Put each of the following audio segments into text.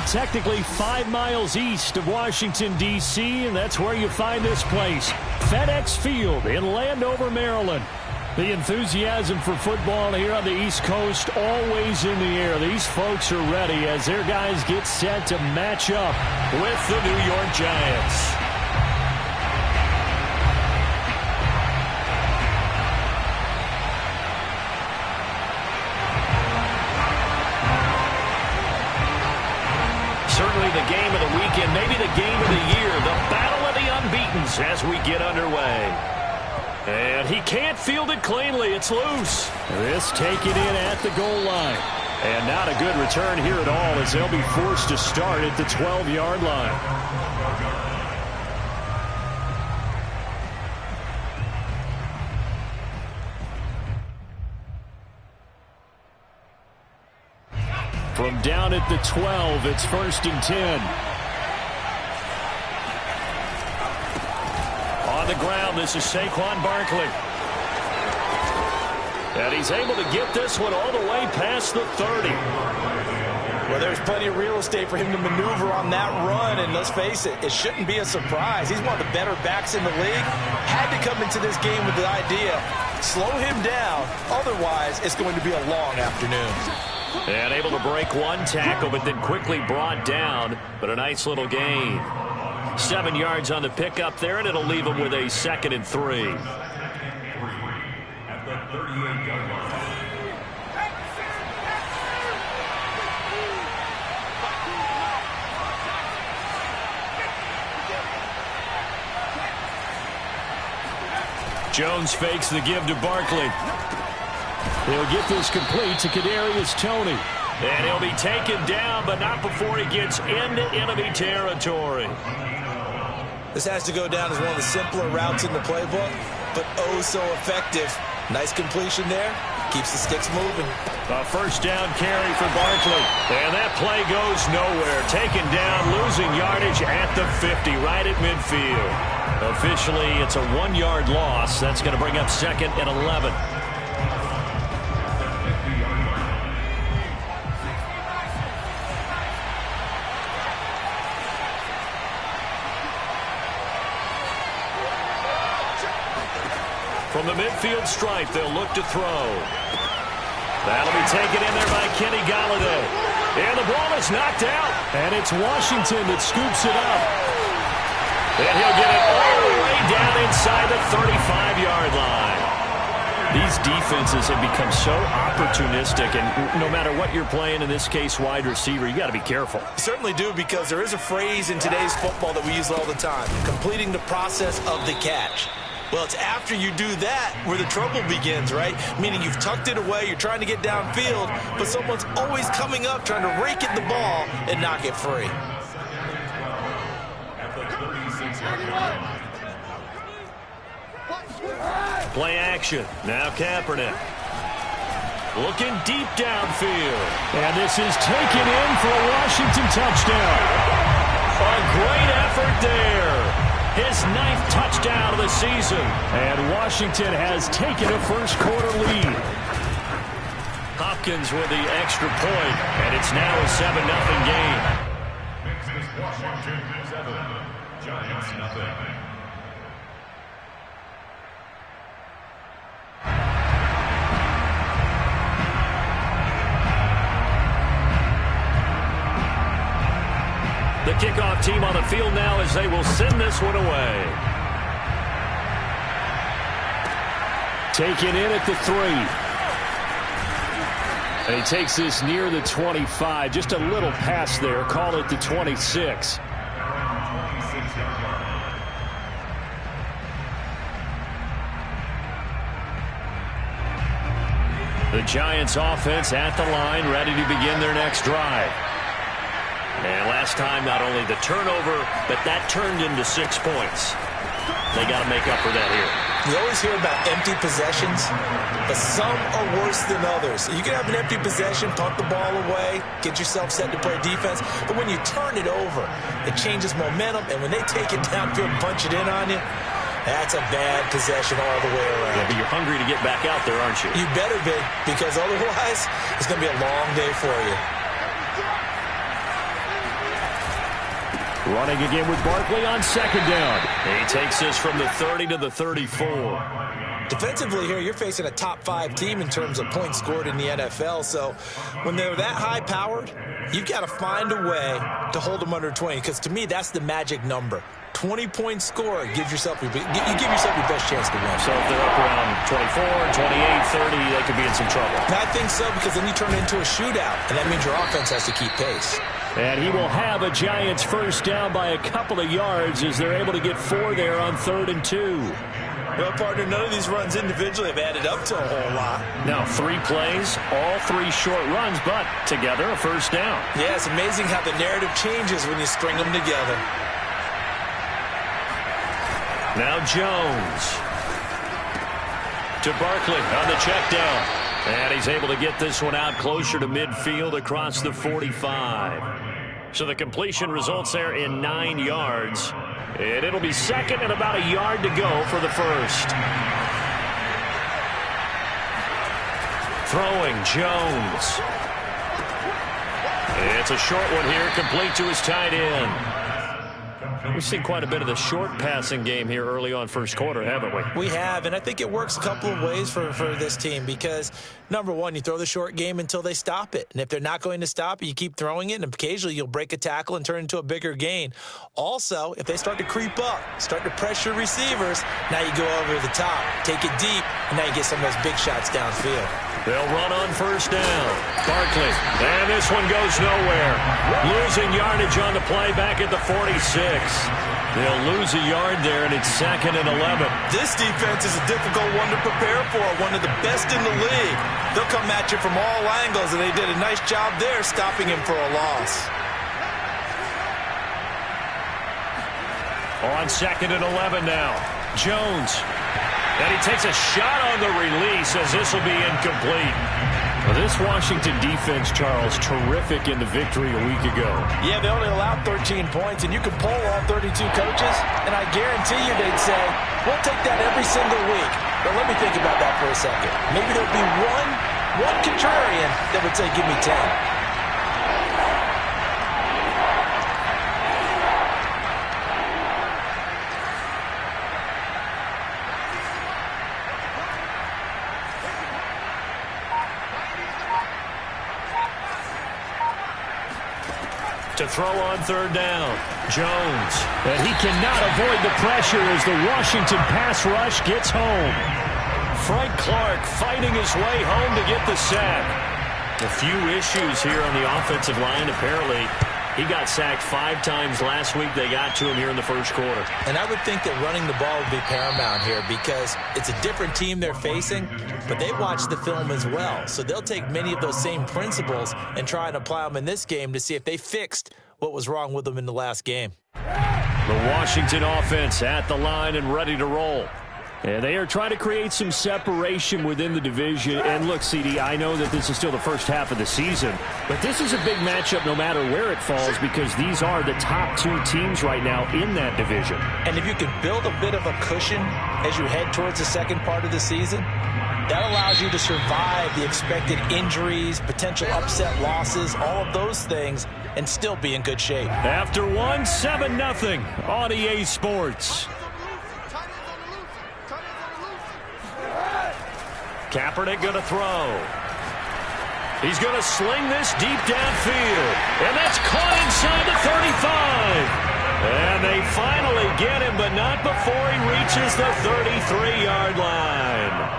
are technically 5 miles east of Washington, D.C., and that's where you find this place, FedEx Field in Landover, Maryland. The enthusiasm for football here on the East Coast always in the air. These folks are ready as their guys get set to match up with the New York Giants. Certainly the game of the weekend, maybe the game of the year, the battle of the unbeatens as we get underway. And he can't field it cleanly. It's loose. This taken in at the goal line. And not a good return here at all as they'll be forced to start at the 12-yard line. From down at the 12, it's 1st and 10. On the ground, this is Saquon Barkley. And he's able to get this one all the way past the 30. Well, there's plenty of real estate for him to maneuver on that run, and let's face it, it shouldn't be a surprise. He's one of the better backs in the league. Had to come into this game with the idea, slow him down, otherwise it's going to be a long afternoon. And able to break one tackle, but then quickly brought down, but a nice little gain. 7 yards on the pickup there, and it'll leave him with a 2nd and 3. At the 38-yard line. Jones fakes the give to Barkley. He'll get this complete to Kadarius Toney. And he'll be taken down, but not before he gets into enemy territory. This has to go down as one of the simpler routes in the playbook, but oh so effective. Nice completion there. Keeps the sticks moving. A 1st down carry for Barkley. And that play goes nowhere. Taken down, losing yardage at the 50, right at midfield. Officially, it's a 1-yard loss. That's going to bring up 2nd and 11. From the midfield stripe, they'll look to throw. That'll be taken in there by Kenny Golladay. And the ball is knocked out. And it's Washington that scoops it up. And he'll get it all the way down inside the 35-yard line. These defenses have become so opportunistic, and no matter what you're playing, in this case wide receiver, you got to be careful. You certainly do, because there is a phrase in today's football that we use all the time, completing the process of the catch. Well, it's after you do that where the trouble begins, right? Meaning you've tucked it away, you're trying to get downfield, but someone's always coming up trying to rake at the ball and knock it free. Play action. Now Kaepernick. Looking deep downfield. And this is taken in for a Washington touchdown. A great effort there. His 9th touchdown of the season. And Washington has taken a first-quarter lead. Hopkins with the extra point, and it's now a 7-0 game. Washington 7, Giants nothing. The kickoff team on the field now as they will send this one away. Taken in at the 3. And he takes this near the 25. Just a little pass there. Call it the 26. The Giants offense at the line, ready to begin their next drive. And last time, not only the turnover, but that turned into 6 points. They got to make up for that here. You always hear about empty possessions, but some are worse than others. You can have an empty possession, punt the ball away, get yourself set to play defense, but when you turn it over, it changes momentum, and when they take it downfield and punch it in on you, that's a bad possession all the way around. Yeah, but you're hungry to get back out there, aren't you? You better be, because otherwise, it's going to be a long day for you. Running again with Barkley on second down. He takes this from the 30 to the 34. Defensively here, you're facing a top-5 team in terms of points scored in the NFL. So when they're that high-powered, you've got to find a way to hold them under 20. Because to me, that's the magic number. 20-point score, you give yourself your best chance to win. So if they're up around 24, 28, 30, they could be in some trouble. I think so, because then you turn it into a shootout, and that means your offense has to keep pace. And he will have a Giants first down by a couple of yards as they're able to get 4 there on 3rd and 2. Well, partner, none of these runs individually have added up to a whole lot. Now 3 plays, all 3 short runs, but together a first down. Yeah, it's amazing how the narrative changes when you string them together. Now Jones to Barkley on the check down. And he's able to get this one out closer to midfield across the 45. So the completion results there in 9 yards. And it'll be second and about a yard to go for the first. Throwing Jones. It's a short one here, complete to his tight end. We've seen quite a bit of the short passing game here early on first quarter, haven't we? We have, and I think it works a couple of ways for this team because, number one, you throw the short game until they stop it. And if they're not going to stop it, you keep throwing it, and occasionally you'll break a tackle and turn it into a bigger gain. Also, if they start to creep up, start to pressure receivers, now you go over the top, take it deep, and now you get some of those big shots downfield. They'll run on first down. Barkley, and this one goes nowhere. Losing yardage on the play back at the 46. They'll lose a yard there, and it's 2nd and 11. This defense is a difficult one to prepare for, one of the best in the league. They'll come at you from all angles, and they did a nice job there stopping him for a loss. On 2nd and 11 now. Jones. And he takes a shot on the release as this will be incomplete. Well, this Washington defense, Charles, terrific in the victory a week ago. Yeah, they only allowed 13 points, and you can poll all 32 coaches, and I guarantee you they'd say, we'll take that every single week. But let me think about that for a second. Maybe there'll be one contrarian that would say, give me 10. To throw on 3rd down. Jones. And he cannot avoid the pressure as the Washington pass rush gets home. Frank Clark fighting his way home to get the sack. A few issues here on the offensive line. Apparently, he got sacked 5 times last week. They got to him here in the first quarter. And I would think that running the ball would be paramount here because it's a different team they're facing, but they watch the film as well. So they'll take many of those same principles and try and apply them in this game to see if they fixed what was wrong with them in the last game. The Washington offense at the line and ready to roll. And they are trying to create some separation within the division. And look, CD, I know that this is still the first half of the season, but this is a big matchup no matter where it falls because these are the top 2 teams right now in that division. And if you can build a bit of a cushion as you head towards the second part of the season, that allows you to survive the expected injuries, potential upset losses, all of those things, and still be in good shape. After 7-0 on EA Sports. Kaepernick going to throw. He's going to sling this deep downfield. And that's caught inside the 35. And they finally get him, but not before he reaches the 33-yard line.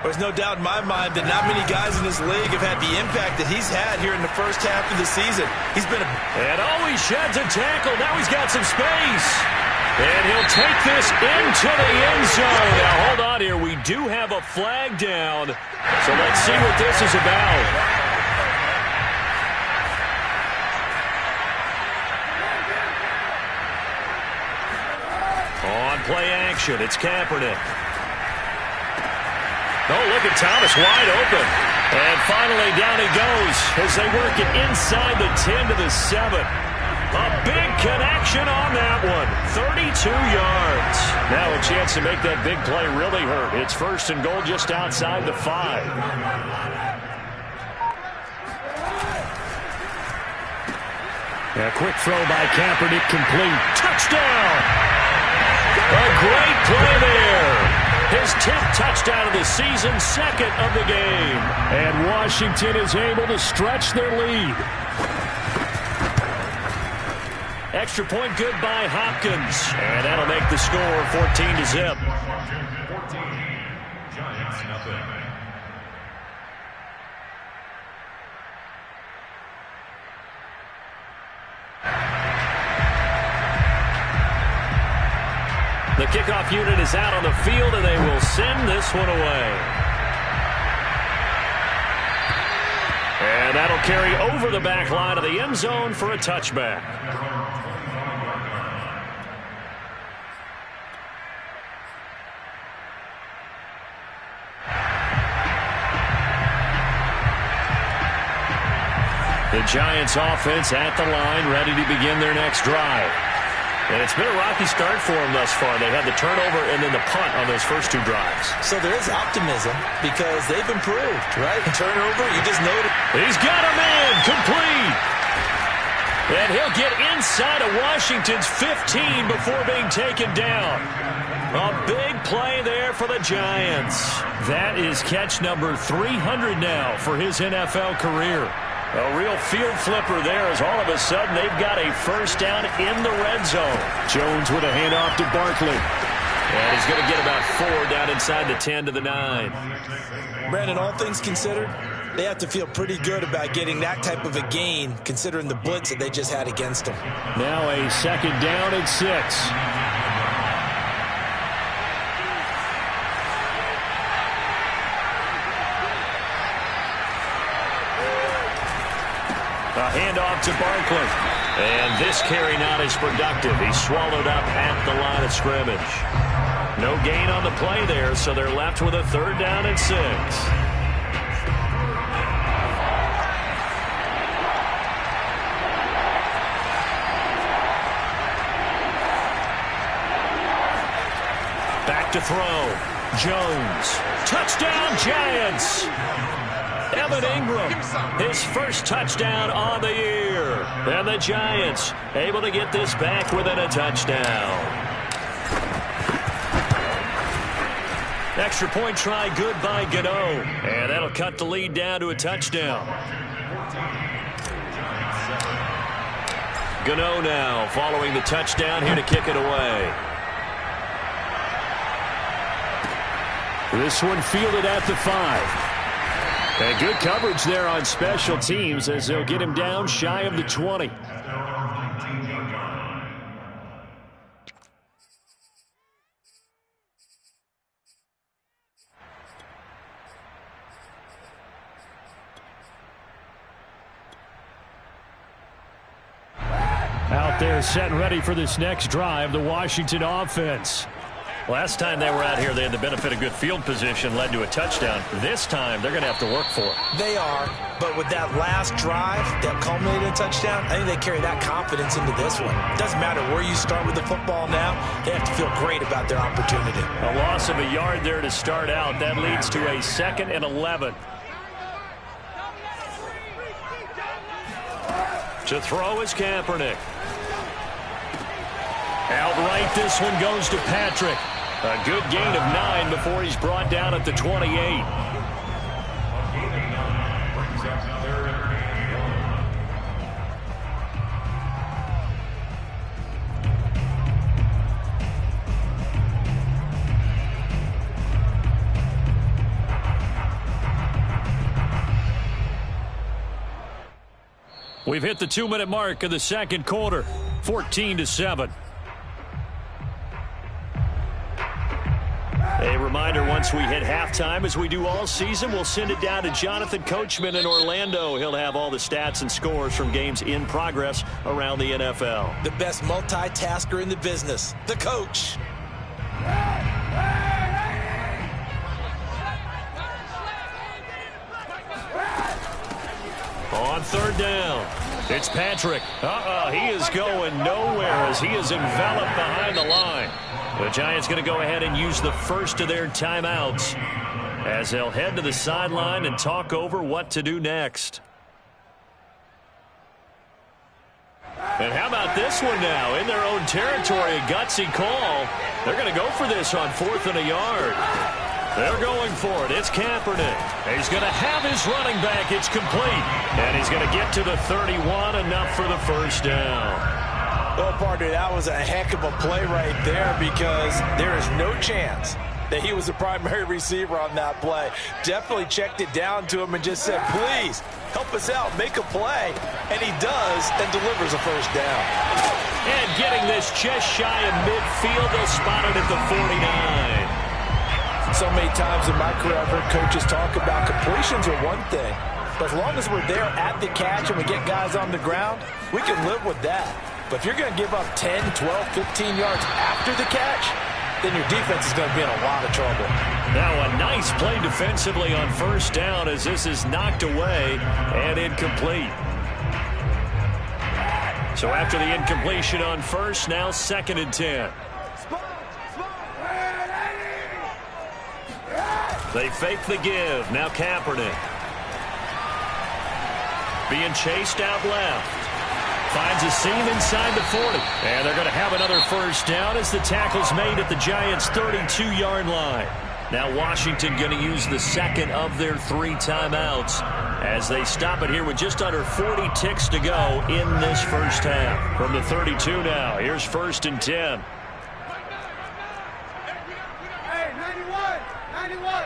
There's no doubt in my mind that not many guys in this league have had the impact that he's had here in the first half of the season. He's been And always sheds a tackle. Now he's got some space. And he'll take this into the end zone. Now, hold on here. We do have a flag down. So let's see what this is about. On play action, it's Kaepernick. Oh, look at Thomas wide open. And finally down he goes as they work it inside the 10 to the 7. A big connection on that one. 32 yards. Now a chance to make that big play really hurt. It's 1st and goal just outside the 5. A quick throw by Kaepernick, complete. Touchdown! A great play there. His 10th touchdown of the season, second of the game. And Washington is able to stretch their lead. Extra point good by Hopkins. And that'll make the score 14-0. Washington 14, Giants nothing. The kickoff unit is out on the field, and they will send this one away. And that'll carry over the back line of the end zone for a touchback. The Giants offense at the line, ready to begin their next drive. And it's been a rocky start for them thus far. They had the turnover and then the punt on those first two drives. So there is optimism because they've improved, right? Turnover, you just noted. He's got a man, complete. And he'll get inside of Washington's 15 before being taken down. A big play there for the Giants. That is catch number 300 now for his NFL career. A real field flipper there as all of a sudden they've got a first down in the red zone. Jones with a handoff to Barkley. And he's going to get about 4 down inside the 10 to the 9. Brandon, all things considered, they have to feel pretty good about getting that type of a gain considering the blitz that they just had against them. Now a second down and 6. A handoff to Barkley. And this carry not as productive. He's swallowed up at the line of scrimmage. No gain on the play there, so they're left with a third down and 6. Back to throw. Jones. Touchdown, Giants! Evan Ingram, his first touchdown on the year. And the Giants able to get this back within a touchdown. Extra point try good by Gano. And that'll cut the lead down to a touchdown. Gano now following the touchdown here to kick it away. This one fielded at the 5. And good coverage there on special teams as they'll get him down shy of the 20. Out there set and ready for this next drive, the Washington offense. Last time they were out here, they had the benefit of good field position, led to a touchdown. This time, they're going to have to work for it. They are, but with that last drive that culminated in a touchdown, I think they carry that confidence into this one. Doesn't matter where you start with the football now, they have to feel great about their opportunity. A loss of a yard there to start out. That leads to a 2nd and 11. To throw is Kaepernick. Outright, this one goes to Patrick. A good gain of 9 before he's brought down at the 28. We've hit the 2-minute mark of the second quarter, 14-7. A reminder, once we hit halftime, as we do all season, we'll send it down to Jonathan Coachman in Orlando. He'll have all the stats and scores from games in progress around the NFL. The best multitasker in the business, the coach. On third down, it's Patrick. He is going nowhere as he is enveloped behind the line. The Giants going to go ahead and use the first of their timeouts as they'll head to the sideline and talk over what to do next. And how about this one now? In their own territory, a gutsy call. They're going to go for this on 4th and a yard. They're going for it. It's Kaepernick. He's going to have his running back. It's complete. And he's going to get to the 31, enough for the first down. Well, partner, that was a heck of a play right there because there is no chance that he was the primary receiver on that play. Definitely checked it down to him and just said, please, help us out, make a play. And he does and delivers a first down. And getting this just shy of midfield, they'll spot it at the 49. So many times in my career, I've heard coaches talk about completions are one thing. But as long as we're there at the catch and we get guys on the ground, we can live with that. But if you're going to give up 10, 12, 15 yards after the catch, then your defense is going to be in a lot of trouble. Now a nice play defensively on first down as this is knocked away and incomplete. So after the incompletion on first, now 2nd and 10. They fake the give. Now Kaepernick. Being chased out left. Finds a seam inside the 40. And they're going to have another first down as the tackle's made at the Giants' 32-yard line. Now Washington going to use the second of their 3 timeouts as they stop it here with just under 40 ticks to go in this first half. From the 32 now, here's 1st and 10. Hey, 91! 91!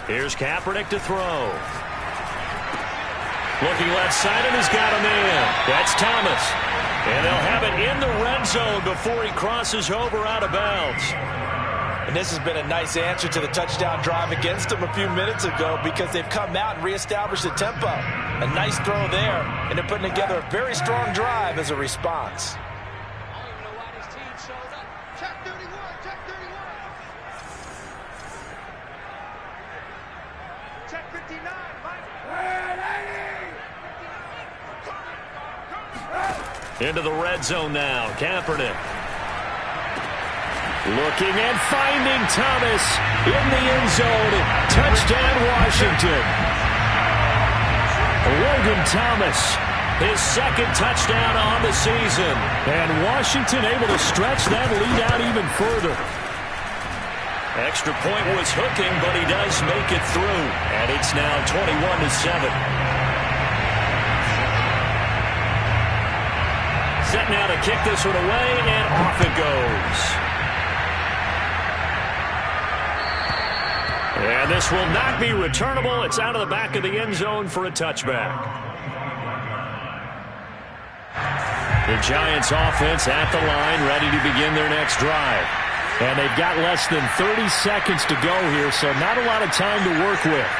Here's Kaepernick to throw. Looking left side, and he's got him in. That's Thomas. And they'll have it in the red zone before he crosses over out of bounds. And this has been a nice answer to the touchdown drive against them a few minutes ago because they've come out and reestablished the tempo. A nice throw there, and they're putting together a very strong drive as a response. Into the red zone now. Kaepernick. Looking and finding Thomas in the end zone. Touchdown, Washington. Logan Thomas, his 2nd touchdown on the season. And Washington able to stretch that lead out even further. Extra point was hooking, but he does make it through. And it's now 21-7. Set now to kick this one away, and off it goes. And this will not be returnable. It's out of the back of the end zone for a touchback. The Giants offense at the line, ready to begin their next drive. And they've got less than 30 seconds to go here, so not a lot of time to work with.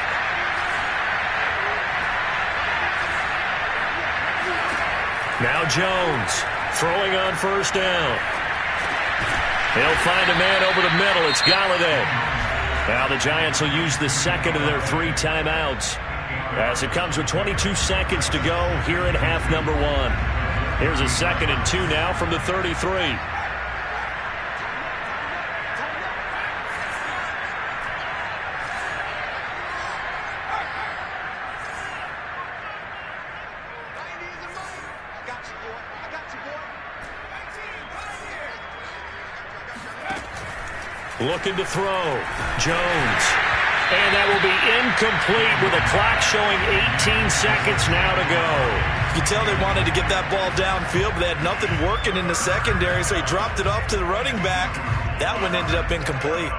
Now Jones throwing on first down. He'll find a man over the middle. It's Golladay. Now the Giants will use the second of their 3 timeouts as it comes with 22 seconds to go here in half number 1. Here's a 2nd and 2 now from the 33. Looking to throw. Jones. And that will be incomplete with a clock showing 18 seconds now to go. You can tell they wanted to get that ball downfield, but they had nothing working in the secondary, so he dropped it off to the running back. That one ended up incomplete.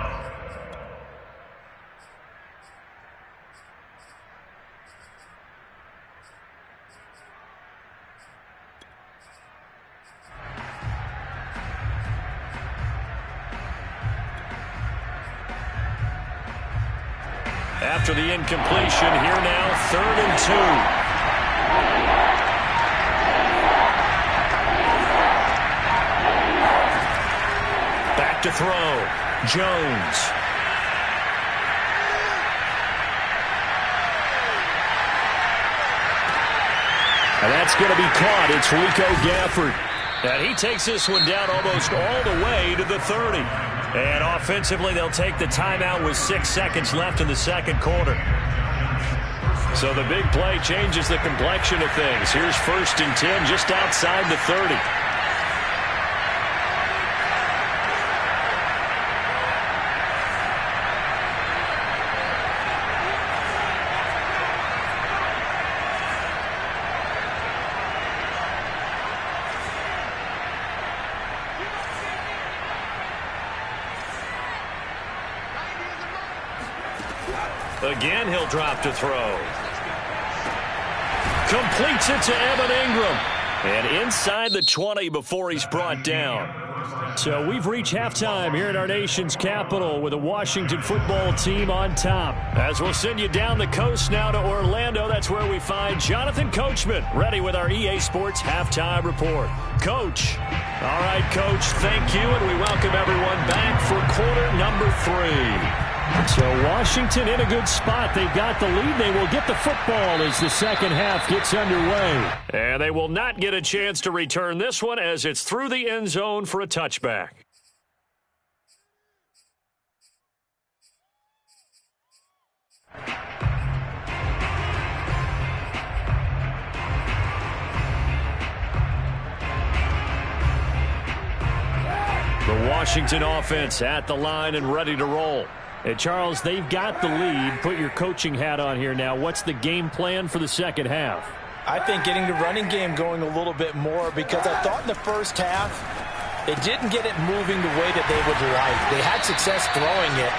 After the incompletion, here now, 3rd and 2. Back to throw. Jones. And that's going to be caught. It's Rico Gafford. And he takes this one down almost all the way to the 30. And offensively, they'll take the timeout with 6 seconds left in the second quarter. So the big play changes the complexion of things. Here's 1st and 10 just outside the 30. Again, he'll drop to throw. Completes it to Evan Ingram. And inside the 20 before he's brought down. So we've reached halftime here in our nation's capital with the Washington football team on top. As we'll send you down the coast now to Orlando, that's where we find Jonathan Coachman ready with our EA Sports halftime report. Coach. All right, Coach, thank you, and we welcome everyone back for quarter number 3. So Washington in a good spot. They've got the lead. They will get the football as the second half gets underway. And they will not get a chance to return this one as it's through the end zone for a touchback. The Washington offense at the line and ready to roll. Hey, Charles, they've got the lead. Put your coaching hat on here now. What's the game plan for the second half? I think getting the running game going a little bit more, because I thought in the first half they didn't get it moving the way that they would like. They had success throwing it,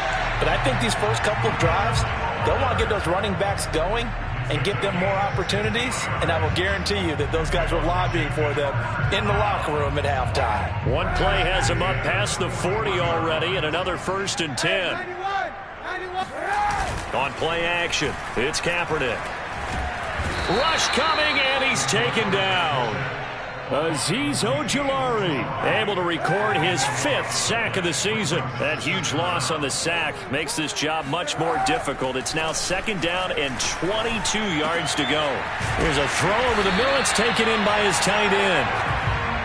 but I think these first couple of drives, they'll want to get those running backs going and give them more opportunities, and I will guarantee you that those guys were lobbying for them in the locker room at halftime. One play has them up past the 40 already, and another 1st and 10. On play action, it's Kaepernick. Rush coming, and he's taken down. Azeez Ojulari able to record his 5th sack of the season. That huge loss on the sack makes this job much more difficult. It's now 2nd down and 22 yards to go. Here's a throw over the middle. It's taken in by his tight end.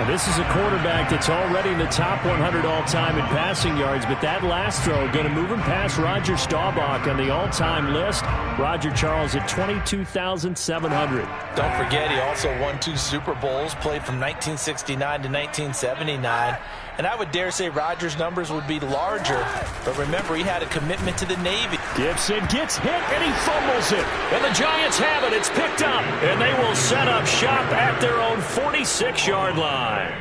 And this is a quarterback that's already in the top 100 all-time in passing yards, but that last throw going to move him past Roger Staubach on the all-time list. Roger Charles at 22,700. Don't forget, he also won 2 Super Bowls, played from 1969 to 1979. And I would dare say Rodgers' numbers would be larger, but remember, he had a commitment to the Navy. Gibson gets hit, and he fumbles it. And the Giants have it. It's picked up, and they will set up shop at their own 46-yard line.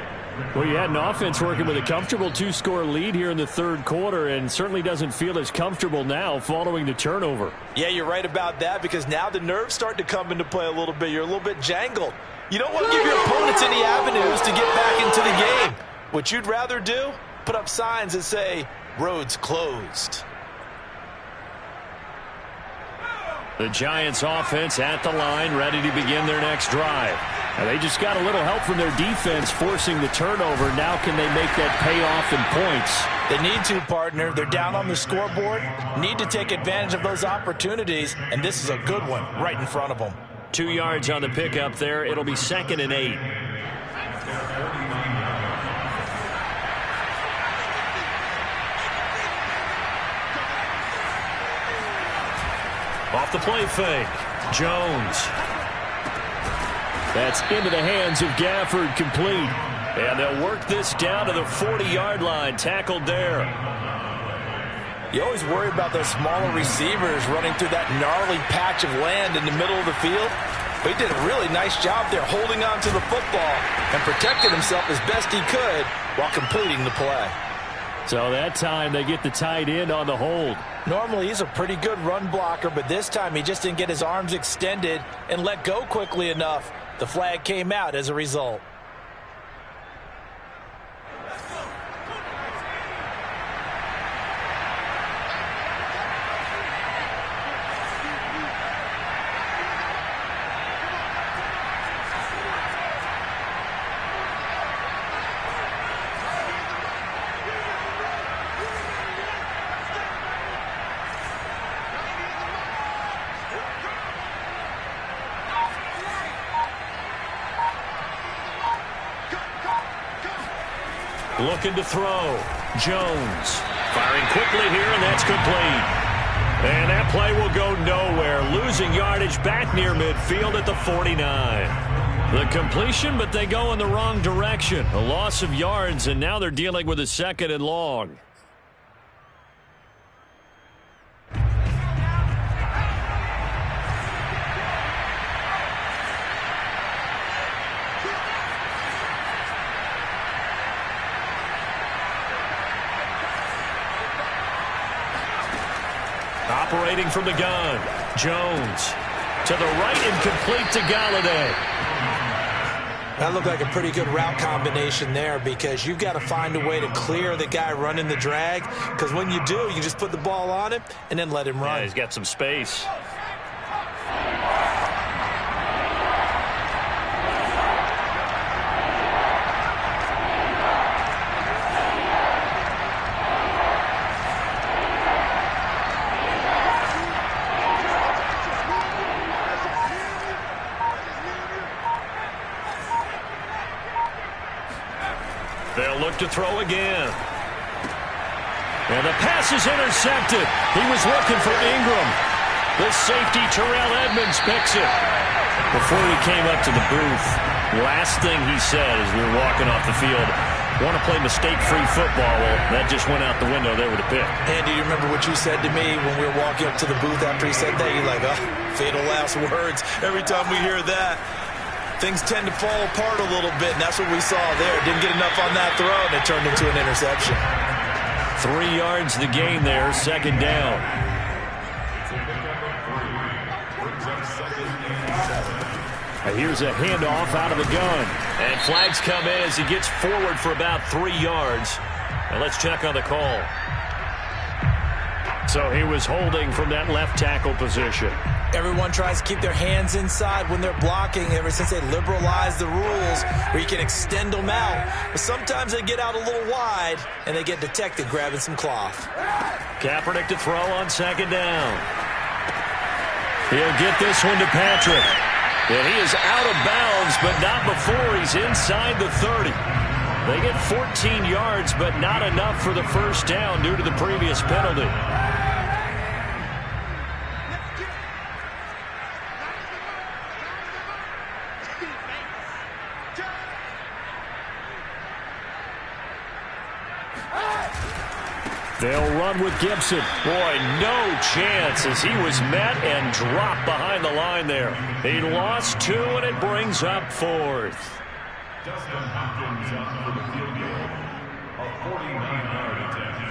Well, you had an offense working with a comfortable 2-score lead here in the third quarter, and certainly doesn't feel as comfortable now following the turnover. Yeah, you're right about that, because now the nerves start to come into play a little bit. You're a little bit jangled. You don't want to give your opponents any avenues to get back into the game. What you'd rather do? Put up signs that say, roads closed. The Giants offense at the line, ready to begin their next drive. And they just got a little help from their defense forcing the turnover. Now can they make that pay off in points? They need to, partner. They're down on the scoreboard. Need to take advantage of those opportunities. And this is a good one right in front of them. 2 yards on the pickup there. It'll be 2nd and 8. Off the play fake. Jones. That's into the hands of Gafford, complete. And they'll work this down to the 40-yard line. Tackled there. You always worry about those smaller receivers running through that gnarly patch of land in the middle of the field. But he did a really nice job there holding on to the football and protected himself as best he could while completing the play. So that time they get the tight end on the hold. Normally he's a pretty good run blocker, but this time he just didn't get his arms extended and let go quickly enough. The flag came out as a result. Looking to throw. Jones firing quickly here, and that's complete. And that play will go nowhere, losing yardage back near midfield at the 49. The completion, but they go in the wrong direction. A loss of yards, and now they're dealing with a 2nd and long. Operating from the gun, Jones to the right and complete to Galladay. That looked like a pretty good route combination there, because you've got to find a way to clear the guy running the drag, because when you do, you just put the ball on him and then let him run. Yeah, he's got some space. They'll look to throw again. And the pass is intercepted. He was looking for Ingram. The safety, Terrell Edmonds, picks it. Before he came up to the booth, last thing he said as we were walking off the field, want to play mistake-free football. Well, that just went out the window there with a pick. Andy, you remember what you said to me when we were walking up to the booth after he said that? You're like, oh, fatal last words. Every time we hear that, things tend to fall apart a little bit, and that's what we saw there. Didn't get enough on that throw, and it turned into an interception. 3 yards the gain there, 2nd down. And here's a handoff out of the gun. And flags come in as he gets forward for about 3 yards. And let's check on the call. So he was holding from that left tackle position. Everyone tries to keep their hands inside when they're blocking ever since they liberalized the rules where you can extend them out. But sometimes they get out a little wide and they get detected grabbing some cloth. Kaepernick to throw on 2nd down. He'll get this one to Patrick. And he is out of bounds, but not before he's inside the 30. They get 14 yards, but not enough for the first down due to the previous penalty. They'll run with Gibson. Boy, no chance as he was met and dropped behind the line there. He lost 2, and it brings up 4th. Dustin Hopkins up for the field goal. A 49-yard attempt.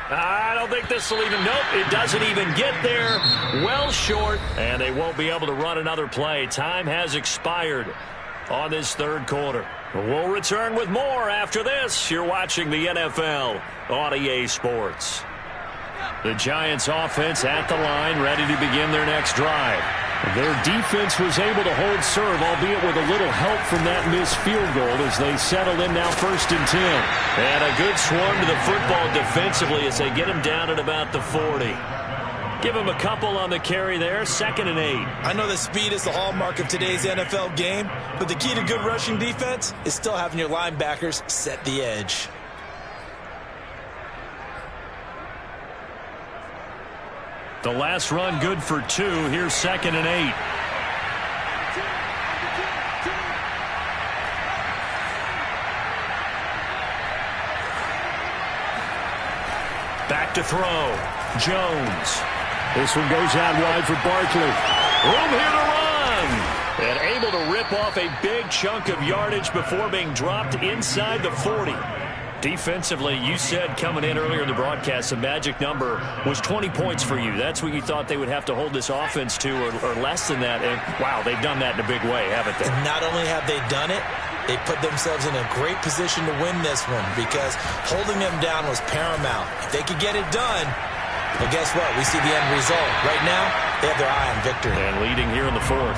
I don't think this will even, nope, it doesn't even get there. Well short, and they won't be able to run another play. Time has expired on this 3rd quarter. We'll return with more after this. You're watching the NFL on EA Sports. The Giants offense at the line, ready to begin their next drive. Their defense was able to hold serve, albeit with a little help from that missed field goal as they settle in now 1st and 10. And a good swarm to the football defensively as they get him down at about the 40. Give him a couple on the carry there, 2nd and 8. I know that speed is the hallmark of today's NFL game, but the key to good rushing defense is still having your linebackers set the edge. The last run good for 2. Here's 2nd and 8. Back to throw. Jones. This one goes out wide for Barkley. Room here to run. And able to rip off a big chunk of yardage before being dropped inside the 40. Defensively, you said coming in earlier in the broadcast, the magic number was 20 points for you. That's what you thought they would have to hold this offense to, or less than that. And, wow, they've done that in a big way, haven't they? And not only have they done it, they put themselves in a great position to win this one because holding them down was paramount. If they could get it done, well, guess what? We see the end result. Right now, they have their eye on victory. And leading here in the 4th.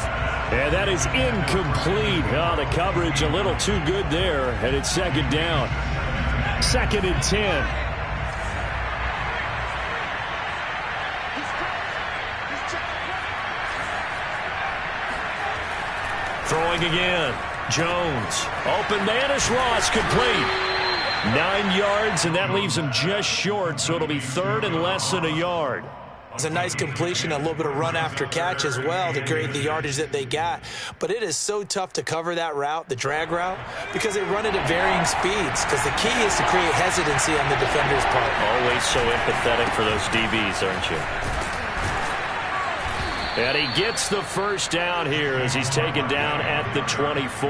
And that is incomplete. Oh, the coverage a little too good there, and it's 2nd down. 2nd and 10. Throwing again. Jones. Open man is Ross, complete. 9 yards, and that leaves him just short, so it'll be third and less than a yard. It's a nice completion, a little bit of run after catch as well to create the yardage that they got. But it is so tough to cover that route, the drag route, because they run it at varying speeds. Because the key is to create hesitancy on the defender's part. Always so empathetic for those DBs, aren't you? And he gets the first down here as he's taken down at the 24.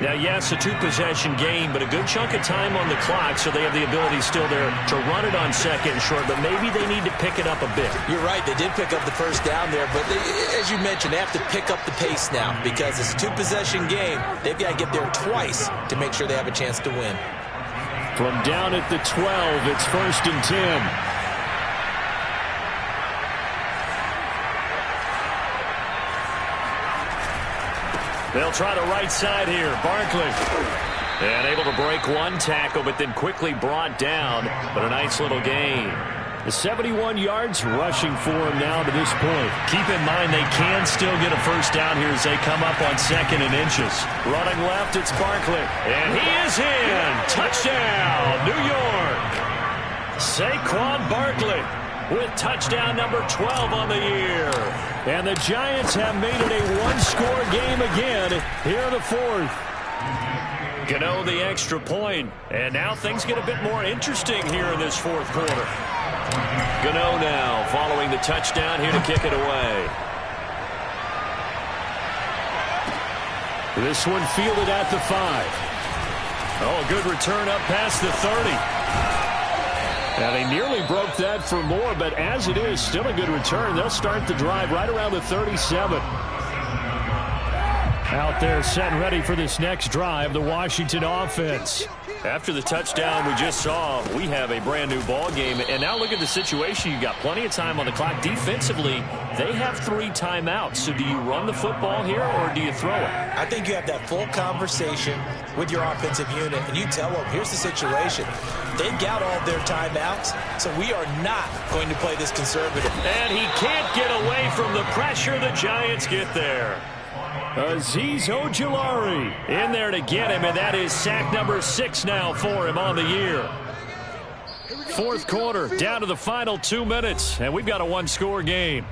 Now, yes, a two-possession game, but a good chunk of time on the clock, so they have the ability still there to run it on second and short, but maybe they need to pick it up a bit. You're right. They did pick up the first down there, but as you mentioned, they have to pick up the pace now because it's a two-possession game. They've got to get there twice to make sure they have a chance to win. From down at the 12, it's 1st and 10. They'll try the right side here. Barkley. And able to break one tackle, but then quickly brought down. But a nice little gain. The 71 yards rushing for him now to this point. Keep in mind they can still get a first down here as they come up on 2nd and inches. Running left, it's Barkley. And he is in. Touchdown, New York. Saquon Barkley with touchdown number 12 on the year. And the Giants have made it a one-score game again here in the 4th. Gano the extra point. And now things get a bit more interesting here in this 4th quarter. Gano now following the touchdown here to kick it away. This one fielded at the 5. Oh, good return up past the 30. Now, they nearly broke that for more, but as it is, still a good return. They'll start the drive right around the 37. Out there set and ready for this next drive, the Washington offense. After the touchdown we just saw, we have a brand-new ball game. And now look at the situation. You've got plenty of time on the clock. Defensively, they have 3 timeouts. So do you run the football here or do you throw it? I think you have that full conversation with your offensive unit, and you tell them, here's the situation. They've got all their timeouts, so we are not going to play this conservative. And he can't get away from the pressure. The Giants get there. Azeez Ojulari in there to get him, and that is sack number 6 now for him on the year. 4th quarter, down to the final 2 minutes, and we've got a one-score game.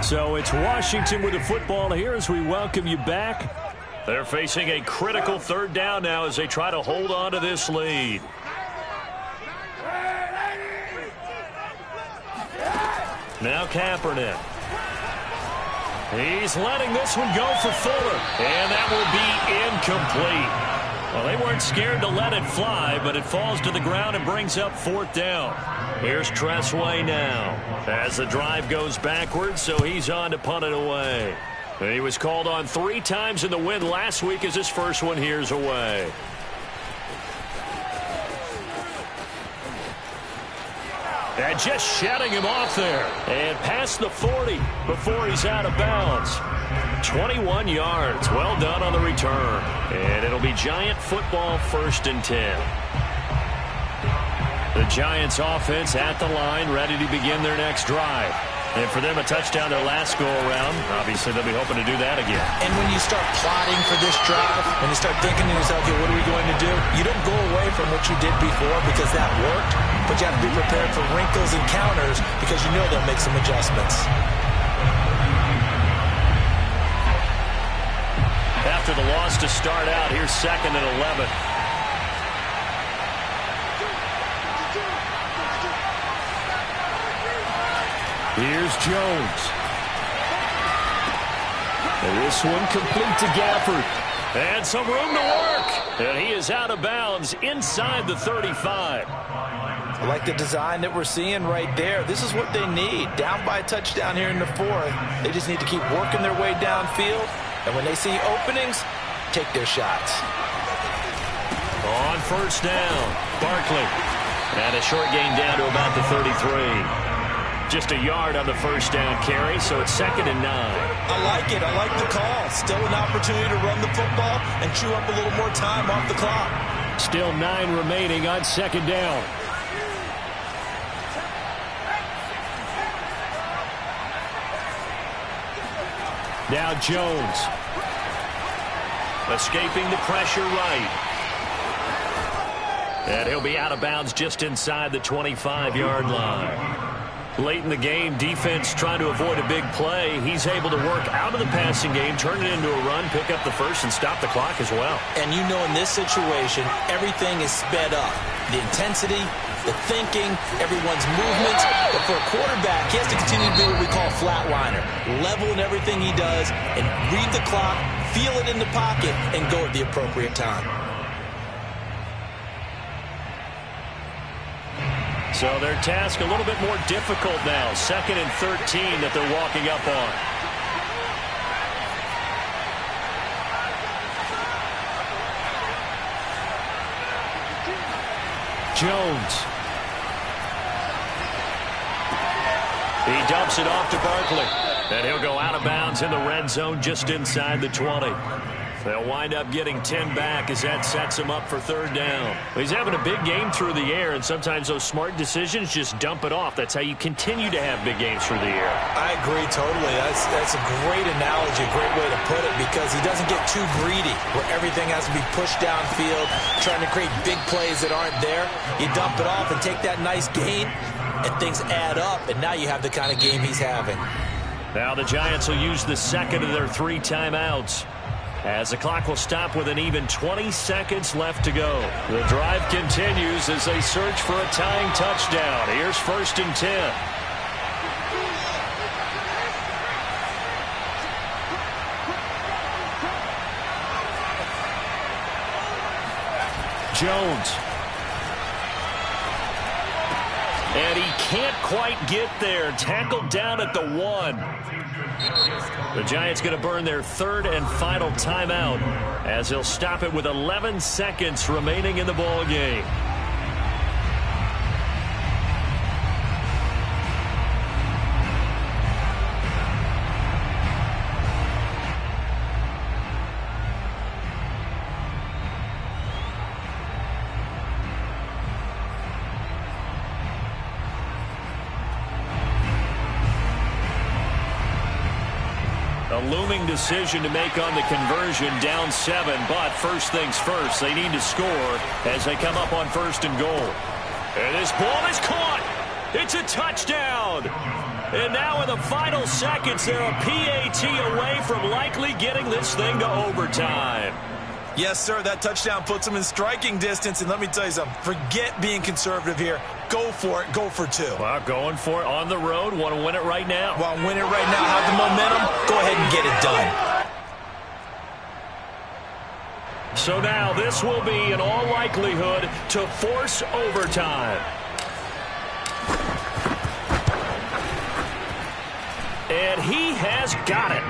So it's Washington with the football here as we welcome you back. They're facing a critical 3rd down now as they try to hold on to this lead. Now Kaepernick. He's letting this one go for Fuller. And that will be incomplete. Well, they weren't scared to let it fly, but it falls to the ground and brings up 4th down. Here's Tressway now as the drive goes backwards, so he's on to punt it away. He was called on 3 times in the win last week as his first one here's away. And just shutting him off there. And past the 40 before he's out of bounds. 21 yards. Well done on the return. And it'll be Giant football 1st and 10. The Giants offense at the line, ready to begin their next drive. And for them, a touchdown their last go-around. Obviously, they'll be hoping to do that again. And when you start plotting for this drive, when you start thinking to yourself, okay, what are we going to do? You don't go away from what you did before because that worked, but you have to be prepared for wrinkles and counters because you know they'll make some adjustments. After the loss to start out, here's 2nd and 11. Here's Jones. And this one complete to Gafford. And some room to work. And he is out of bounds inside the 35. I like the design that we're seeing right there. This is what they need. Down by a touchdown here in the 4th. They just need to keep working their way downfield. And when they see openings, take their shots. On 1st down, Barkley. And a short gain down to about the 33. Just a yard on the 1st down carry, so it's 2nd and 9. I like it. I like the call. Still an opportunity to run the football and chew up a little more time off the clock. Still 9 remaining on 2nd down. Now Jones. Escaping the pressure right. And he'll be out of bounds just inside the 25-yard line. Late in the game, defense trying to avoid a big play. He's able to work out of the passing game, turn it into a run, pick up the first, and stop the clock as well. And you know in this situation, everything is sped up. The intensity, the thinking, everyone's movements. But for a quarterback, he has to continue to be what we call a flatliner. Level in everything he does and read the clock, feel it in the pocket, and go at the appropriate time. So their task a little bit more difficult now. 2nd and 13 that they're walking up on. Jones. He dumps it off to Barkley. And he'll go out of bounds in the red zone just inside the 20. They'll wind up getting 10 back as that sets him up for 3rd down. He's having a big game through the air, and sometimes those smart decisions just dump it off. That's how you continue to have big games through the air. I agree totally. That's a great analogy, a great way to put it, because he doesn't get too greedy where everything has to be pushed downfield, trying to create big plays that aren't there. You dump it off and take that nice gain, and things add up, and now you have the kind of game he's having. Now the Giants will use the 2nd of their 3 timeouts, as the clock will stop with an even 20 seconds left to go. The drive continues as they search for a tying touchdown. Here's 1st and 10. Jones. And he can't quite get there. Tackled down at the 1. The Giants going to burn their 3rd and final timeout as he'll stop it with 11 seconds remaining in the ball game. A looming decision to make on the conversion, down 7, but first things first, they need to score as they come up on 1st and goal. And this ball is caught. It's a touchdown. And now in the final seconds, they're a PAT away from likely getting this thing to overtime. Yes, sir, that touchdown puts them in striking distance, and let me tell you something, forget being conservative here. Go for it, go for 2. Well, going for it on the road, want to win it right now. Want to win it right now, have the momentum, go ahead and get it done. So now this will be, in all likelihood, to force overtime. And he has got it.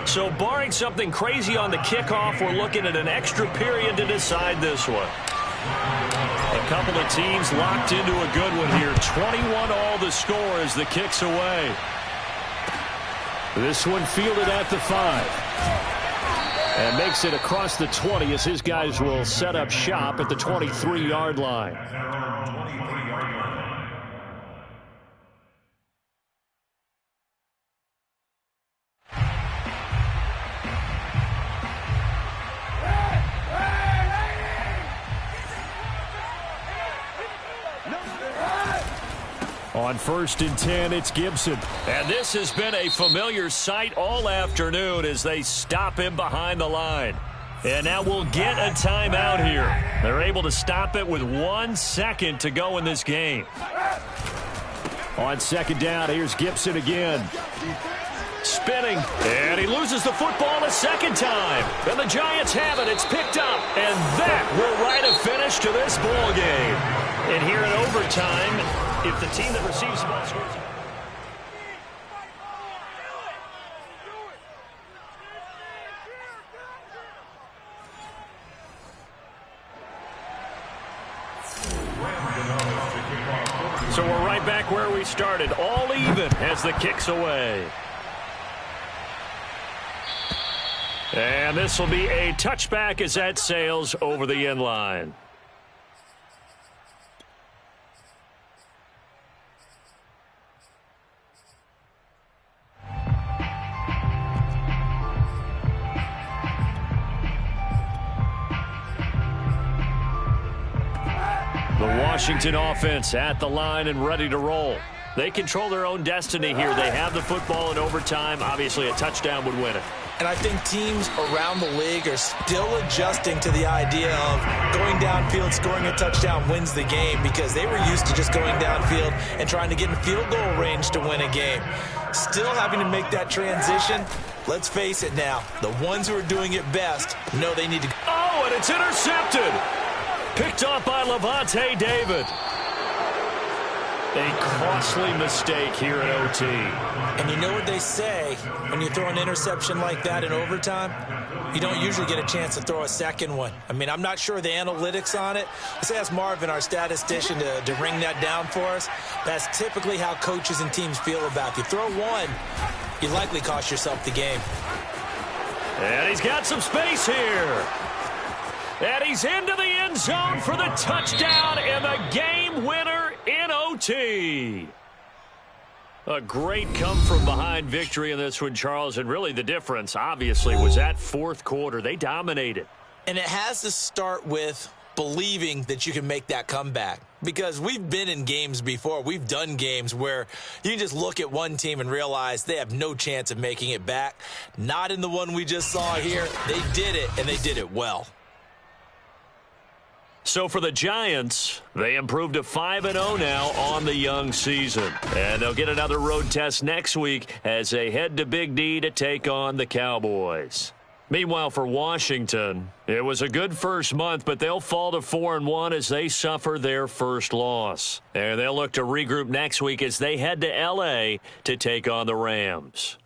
So barring something crazy on the kickoff, we're looking at an extra period to decide this one. A couple of teams locked into a good one here. 21-all the score as the kick's away. This one fielded at the 5. And makes it across the 20 as his guys will set up shop at the 23-yard line. On 1st and 10, it's Gibson. And this has been a familiar sight all afternoon as they stop him behind the line. And now we'll get a timeout here. They're able to stop it with 1 second to go in this game. On 2nd down, here's Gibson again. Spinning, and he loses the football a 2nd time. And the Giants have it. It's picked up, and that will write a finish to this ball game. And here in overtime, if the team that receives the ball scores... So we're right back where we started, all even as the kick's away. And this will be a touchback as that sails over the end line. The Washington offense at the line and ready to roll. They control their own destiny here. They have the football in overtime. Obviously, a touchdown would win it. And I think teams around the league are still adjusting to the idea of going downfield, scoring a touchdown wins the game, because they were used to just going downfield and trying to get in field goal range to win a game. Still having to make that transition. Let's face it now, the ones who are doing it best know they need to. Oh, and it's intercepted. Picked off by Lavonte David. A costly mistake here at OT. And you know what they say, when you throw an interception like that in overtime, you don't usually get a chance to throw a second one. I mean, I'm not sure the analytics on it. Let's ask Marvin, our statistician, to ring that down for us. That's typically how coaches and teams feel about you. Throw one, you likely cost yourself the game. And he's got some space here. And he's into the end zone for the touchdown and the game winner in OT. A great come-from-behind victory in this one, Charles. And really the difference, obviously, was that fourth quarter. They dominated. And it has to start with believing that you can make that comeback. Because we've been in games before. We've done games where you can just look at one team and realize they have no chance of making it back. Not in the one we just saw here. They did it, and they did it well. So for the Giants, they improved to 5-0 now on the young season. And they'll get another road test next week as they head to Big D to take on the Cowboys. Meanwhile, for Washington, it was a good first month, but they'll fall to 4-1 as they suffer their first loss. And they'll look to regroup next week as they head to L.A. to take on the Rams.